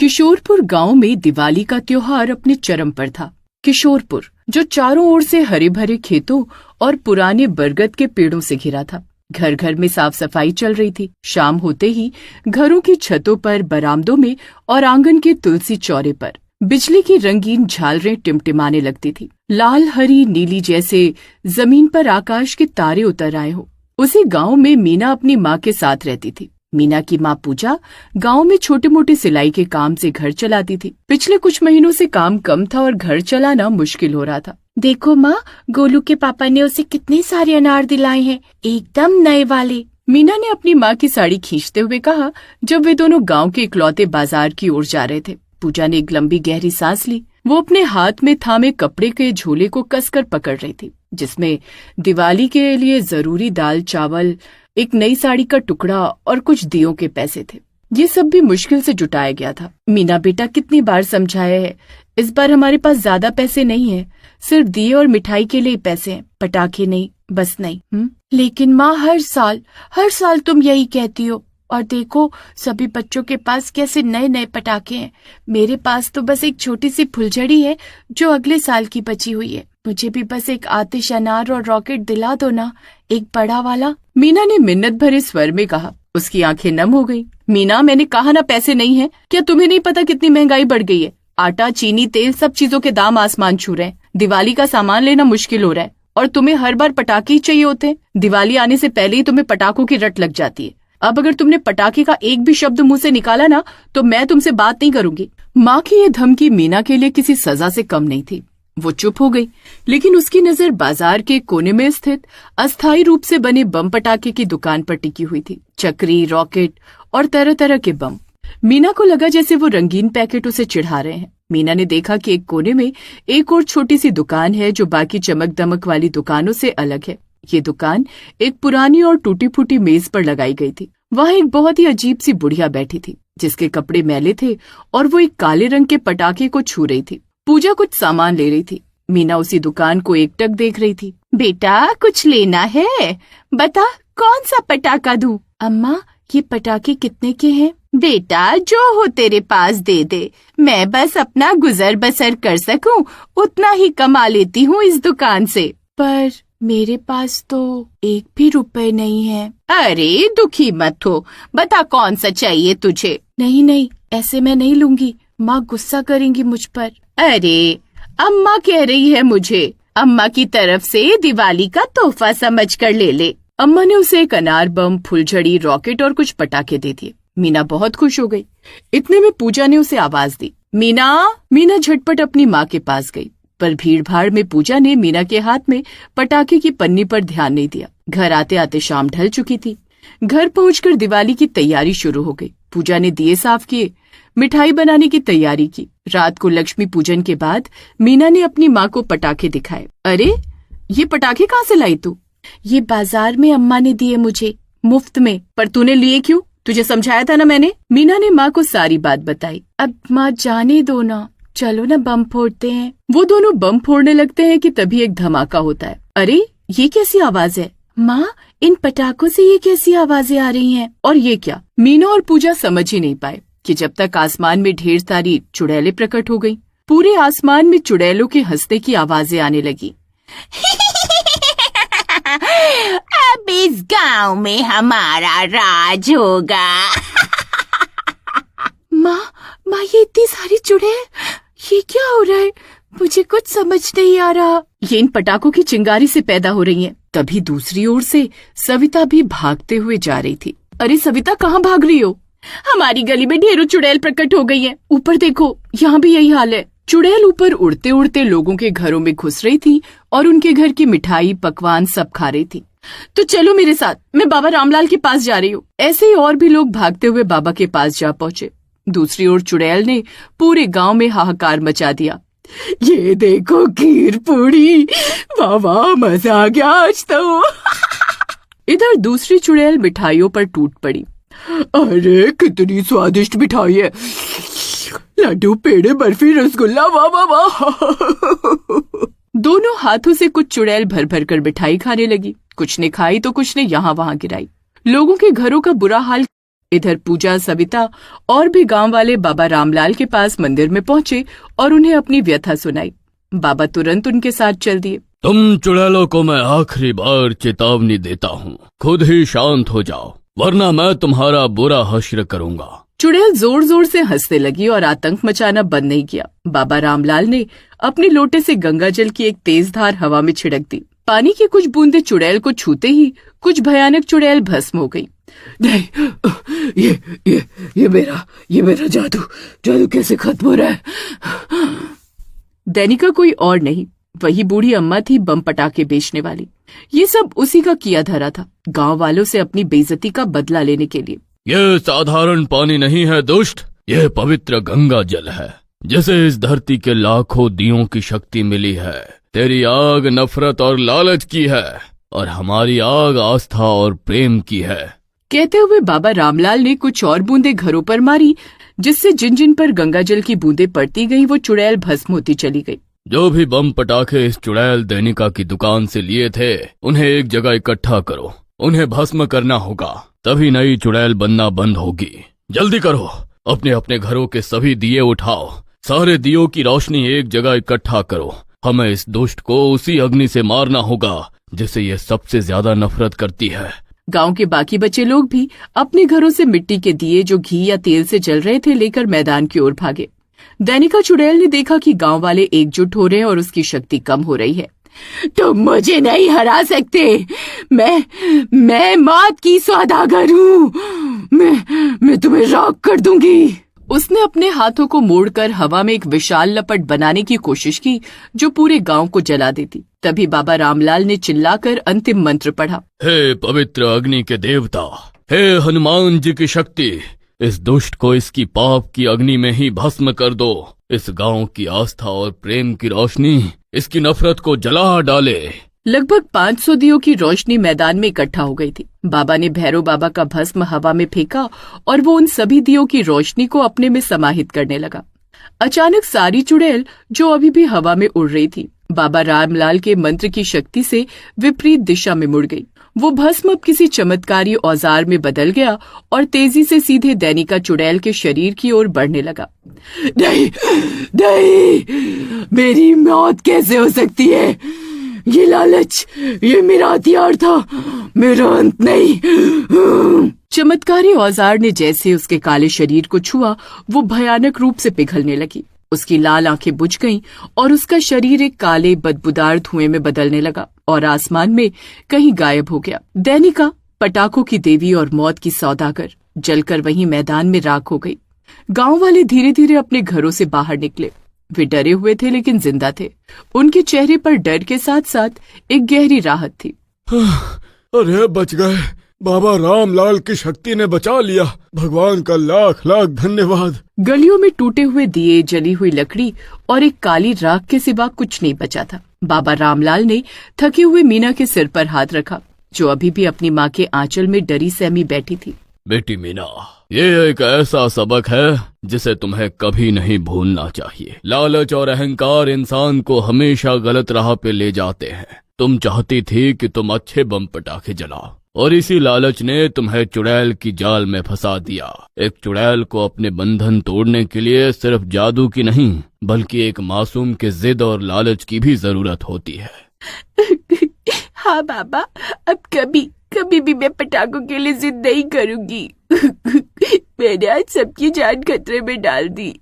किशोरपुर गांव में दिवाली का त्योहार अपने चरम पर था। किशोरपुर, जो चारों ओर से हरे भरे खेतों और पुराने बरगद के पेड़ों से घिरा था। घर घर में साफ सफाई चल रही थी। शाम होते ही घरों की छतों पर, बरामदों में और आंगन के तुलसी चौरे पर बिजली की रंगीन झालरें टिमटिमाने लगती थी। लाल, हरी, नीली जैसे जमीन पर आकाश के तारे उतर आए हो। उसी गांव में मीना अपनी माँ के साथ रहती थी। मीना की माँ पूजा गांव में छोटे मोटे सिलाई के काम से घर चलाती थी। पिछले कुछ महीनों से काम कम था और घर चलाना मुश्किल हो रहा था। देखो माँ, गोलू के पापा ने उसे कितने सारे अनार दिलाए हैं, एकदम नए वाले। मीना ने अपनी माँ की साड़ी खींचते हुए कहा, जब वे दोनों गांव के इकलौते बाजार की ओर जा रहे थे। पूजा ने एक लंबी गहरी सांस ली। वो अपने हाथ में थामे कपड़े के झोले को कसकर पकड़ रही थी, जिसमें दिवाली के लिए जरूरी दाल, चावल, एक नई साड़ी का टुकड़ा और कुछ दियों के पैसे थे। ये सब भी मुश्किल से जुटाया गया था। मीना बेटा, कितनी बार समझाया है, इस बार हमारे पास ज्यादा पैसे नहीं है, सिर्फ दिए और मिठाई के लिए पैसे हैं, पटाखे नहीं, बस नहीं। लेकिन माँ, हर साल तुम यही कहती हो, और देखो सभी बच्चों के पास कैसे नए नए पटाखे हैं। मेरे पास तो बस एक छोटी सी फुलझड़ी है जो अगले साल की बची हुई है। मुझे भी बस एक आतिश अनार और रॉकेट दिला दो ना, एक बड़ा वाला। मीना ने मिन्नत भरे स्वर में कहा। उसकी आंखें नम हो गईं। मीना, मैंने कहा ना पैसे नहीं है। क्या तुम्हें नहीं पता कितनी महंगाई बढ़ गई है? आटा, चीनी, तेल, सब चीजों के दाम आसमान छू रहे हैं। दिवाली का सामान लेना मुश्किल हो रहा है और तुम्हें हर बार पटाखे ही चाहिए होते हैं। दिवाली आने से पहले ही तुम्हें पटाखों की रट लग जाती है। अब अगर तुमने पटाखे का एक भी शब्द मुंह से निकाला ना, तो मैं तुमसे बात नहीं करूंगी। माँ की ये धमकी मीना के लिए किसी सजा से कम नहीं थी। वो चुप हो गई, लेकिन उसकी नजर बाजार के कोने में स्थित अस्थायी रूप से बने बम पटाखे की दुकान पर टिकी हुई थी। चक्री, रॉकेट और तरह तरह के बम। मीना को लगा जैसे वो रंगीन पैकेट उसे चिढ़ा रहे हैं। मीना ने देखा कि एक कोने में एक और छोटी सी दुकान है जो बाकी चमक दमक वाली दुकानों से अलग है। ये दुकान एक पुरानी और टूटी फूटी मेज पर लगाई गई थी। वहाँ एक बहुत ही अजीब सी बुढ़िया बैठी थी, जिसके कपड़े मैले थे और वो एक काले रंग के पटाखे को छू रही थी। पूजा कुछ सामान ले रही थी। मीना उसी दुकान को एकटक देख रही थी। बेटा, कुछ लेना है? बता, कौन सा पटाखा दूं? अम्मा, ये पटाखे कितने के हैं? बेटा, जो हो तेरे पास दे दे। मैं बस अपना गुजर बसर कर सकूं, उतना ही कमा लेती हूँ इस दुकान से। पर मेरे पास तो एक भी रुपए नहीं है। अरे दुखी मत हो, बता कौन सा चाहिए तुझे? नहीं, ऐसे मैं नहीं लूंगी, माँ गुस्सा करेंगी मुझ पर। अरे, अम्मा कह रही है मुझे, अम्मा की तरफ से दिवाली का तोहफा समझ कर ले ले। अम्मा ने उसे एक अनार बम, फुलझड़ी, रॉकेट और कुछ पटाखे दे दिए। मीना बहुत खुश हो गई। इतने में पूजा ने उसे आवाज दी, मीना। मीना झटपट अपनी माँ के पास गई, पर भीड़ भाड़ में पूजा ने मीना के हाथ में पटाखे की पन्नी पर ध्यान नहीं दिया। घर आते आते शाम ढल चुकी थी। घर पहुंचकर दिवाली की तैयारी शुरू हो गई। पूजा ने दिए साफ किए, मिठाई बनाने की तैयारी की। रात को लक्ष्मी पूजन के बाद मीना ने अपनी माँ को पटाखे दिखाए। अरे, ये पटाखे कहाँ से लाई तू? ये बाजार में अम्मा ने दिए मुझे, मुफ्त में। पर तूने लिए क्यों? तुझे समझाया था ना मैंने। मीना ने माँ को सारी बात बताई। अब माँ जाने दो ना, चलो ना बम फोड़ते हैं। वो दोनों बम फोड़ने लगते हैं कि तभी एक धमाका होता है। अरे, ये कैसी आवाज है? माँ, इन पटाखों से ये कैसी आवाजें आ रही हैं? और ये क्या? मीना और पूजा समझ ही नहीं पाए कि जब तक आसमान में ढेर सारी चुड़ैलें प्रकट हो गईं, पूरे आसमान में चुड़ैलों के हंसने की आवाजें आने लगी। अब इस गांव में हमारा राज होगा। माँ, ये इतनी सारी चुड़ैल, ये क्या हो रहा है? मुझे कुछ समझ नहीं आ रहा। ये इन पटाखों की चिंगारी से पैदा हो रही हैं। तभी दूसरी ओर से सविता भी भागते हुए जा रही थी। अरे सविता, कहाँ भाग रही हो? हमारी गली में ढेरों चुड़ैल प्रकट हो गई हैं। ऊपर देखो, यहाँ भी यही हाल है। चुड़ैल ऊपर उड़ते उड़ते लोगों के घरों में घुस रही थी और उनके घर की मिठाई, पकवान सब खा रही थी। तो चलो मेरे साथ, मैं बाबा रामलाल के पास जा रही हूँ। ऐसे ही और भी लोग भागते हुए बाबा के पास जा पहुँचे। दूसरी ओर चुड़ैल ने पूरे गांव में हाहाकार मचा दिया। ये देखो खीर पूड़ी, वाह वाह, मजा आ गया आज तो। इधर दूसरी चुड़ैल मिठाइयों पर टूट पड़ी। अरे कितनी स्वादिष्ट मिठाई है, लड्डू, पेड़े, बर्फी, रसगुल्ला, वाह वाह वाह। दोनों हाथों से कुछ चुड़ैल भर भर कर मिठाई खाने लगी। कुछ ने खाई तो कुछ ने यहाँ वहाँ गिराई। लोगों के घरों का बुरा हाल इधर पूजा, सविता और भी गांव वाले बाबा रामलाल के पास मंदिर में पहुंचे और उन्हें अपनी व्यथा सुनाई। बाबा तुरंत उनके साथ चल दिए। तुम चुड़ैलों को मैं आखिरी बार चेतावनी देता हूँ, खुद ही शांत हो जाओ, वरना मैं तुम्हारा बुरा हश्र करूंगा। चुड़ैल जोर जोर से हंसने लगी और आतंक मचाना बंद नहीं किया। बाबा रामलाल ने अपने लोटे से गंगा जल की एक तेज धार हवा में छिड़क दी। पानी की कुछ बूंदें चुड़ैल को छूते ही कुछ भयानक चुड़ैल भस्म हो गई। नहीं, ये मेरा जादू कैसे खत्म हो रहा है? दैनिका कोई और नहीं, वही बूढ़ी अम्मा थी, बम पटाखे बेचने वाली। ये सब उसी का किया धरा था, गांव वालों से अपनी बेइज्जती का बदला लेने के लिए। ये साधारण पानी नहीं है दुष्ट, यह पवित्र गंगा जल है, जिसे इस धरती के लाखों दियों की शक्ति मिली है। तेरी आग नफरत और लालच की है और हमारी आग आस्था और प्रेम की है। कहते हुए बाबा रामलाल ने कुछ और बूंदे घरों पर मारी, जिससे जिन जिन पर गंगा जल की बूंदें पड़ती गई वो चुड़ैल भस्म होती चली गई। जो भी बम पटाखे इस चुड़ैल दैनिका की दुकान से लिए थे, उन्हें एक जगह इकट्ठा करो, उन्हें भस्म करना होगा, तभी नई चुड़ैल बनना बंद होगी। जल्दी करो, अपने अपने घरों के सभी दिए उठाओ, सारे दियों की रोशनी एक जगह इकट्ठा करो। हमें इस दुष्ट को उसी अग्नि से मारना होगा जिसे ये सबसे ज्यादा नफरत करती है। गांव के बाकी बचे लोग भी अपने घरों से मिट्टी के दिए जो घी या तेल से जल रहे थे लेकर मैदान की ओर भागे। दैनिका चुड़ैल ने देखा कि गांव वाले एकजुट हो रहे हैं और उसकी शक्ति कम हो रही है। तुम मुझे नहीं हरा सकते, मैं मौत की सौदागर हूँ, मैं तुम्हें राख कर दूंगी। उसने अपने हाथों को मोड़कर हवा में एक विशाल लपट बनाने की कोशिश की जो पूरे गांव को जला देती। तभी बाबा रामलाल ने चिल्लाकर अंतिम मंत्र पढ़ा। हे पवित्र अग्नि के देवता, हे हनुमान जी की शक्ति, इस दुष्ट को इसकी पाप की अग्नि में ही भस्म कर दो। इस गांव की आस्था और प्रेम की रोशनी इसकी नफरत को जला डाले। लगभग 500 दियों की रोशनी मैदान में इकट्ठा हो गई थी। बाबा ने भैरव बाबा का भस्म हवा में फेंका और वो उन सभी दियों की रोशनी को अपने में समाहित करने लगा। अचानक सारी चुड़ैल जो अभी भी हवा में उड़ रही थी, बाबा रामलाल के मंत्र की शक्ति से विपरीत दिशा में मुड़ गई। वो भस्म अब किसी चमत्कारी औजार में बदल गया और तेजी से सीधे दैनिका चुड़ैल के शरीर की ओर बढ़ने लगा। नहीं, मेरी मौत कैसे हो सकती है? ये लालच, ये मेरा हथियार था, मेरा अंत नहीं। चमत्कारी औजार ने जैसे उसके काले शरीर को छुआ, वो भयानक रूप से पिघलने लगी। उसकी लाल आंखें बुझ गईं और उसका शरीर एक काले बदबूदार धुएं में बदलने लगा और आसमान में कहीं गायब हो गया। दैनिका, पटाखों की देवी और मौत की सौदागर, जलकर वहीं मैदान में राख हो गई। गांव वाले धीरे धीरे अपने घरों से बाहर निकले। वे डरे हुए थे लेकिन जिंदा थे। उनके चेहरे पर डर के साथ साथ एक गहरी राहत थी। अरे बच गए, बाबा रामलाल की शक्ति ने बचा लिया, भगवान का लाख लाख धन्यवाद। गलियों में टूटे हुए दिए, जली हुई लकड़ी और एक काली राख के सिवा कुछ नहीं बचा था। बाबा रामलाल ने थके हुए मीना के सिर पर हाथ रखा, जो अभी भी अपनी माँ के आंचल में डरी सहमी बैठी थी। बेटी मीना, ये एक ऐसा सबक है जिसे तुम्हें कभी नहीं भूलना चाहिए। लालच और अहंकार इंसान को हमेशा गलत राह पे ले जाते हैं। तुम चाहती थी कि तुम अच्छे बम पटाखे जलाओ और इसी लालच ने तुम्हें चुड़ैल की जाल में फंसा दिया। एक चुड़ैल को अपने बंधन तोड़ने के लिए सिर्फ जादू की नहीं, बल्कि एक मासूम के जिद और लालच की भी जरूरत होती है। हाँ बाबा, अब कभी भी मैं पटाखों के लिए जिद नहीं करूंगी। मैंने आज सबकी जान खतरे में डाल दी।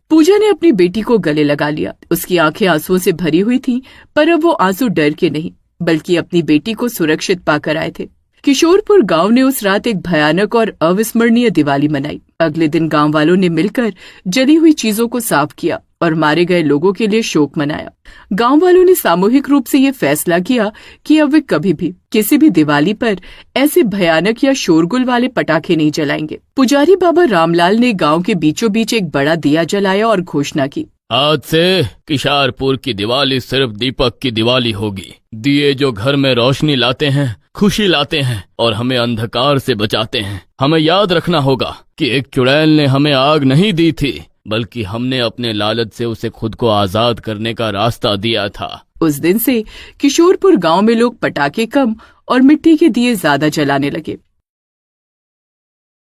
पूजा ने अपनी बेटी को गले लगा लिया। उसकी आंखें आंसुओं से भरी हुई थीं, पर अब वो आंसू डर के नहीं बल्कि अपनी बेटी को सुरक्षित पाकर आए थे। किशोरपुर गांव ने उस रात एक भयानक और अविस्मरणीय दिवाली मनाई। अगले दिन गांव वालों ने मिलकर जली हुई चीजों को साफ किया और मारे गए लोगों के लिए शोक मनाया। गांव वालों ने सामूहिक रूप से ये फैसला किया कि अब वे कभी भी किसी भी दिवाली पर ऐसे भयानक या शोरगुल वाले पटाखे नहीं जलाएंगे। पुजारी बाबा रामलाल ने गांव के बीचों बीच एक बड़ा दिया जलाया और घोषणा की, आज से किशारपुर की दिवाली सिर्फ दीपक की दिवाली होगी। दिए जो घर में रोशनी लाते हैं, खुशी लाते हैं और हमें अंधकार से बचाते हैं। हमें याद रखना होगा कि एक चुड़ैल ने हमें आग नहीं दी थी, बल्कि हमने अपने लालच से उसे खुद को आजाद करने का रास्ता दिया था। उस दिन से किशोरपुर गांव में लोग पटाखे कम और मिट्टी के दिए ज्यादा जलाने लगे।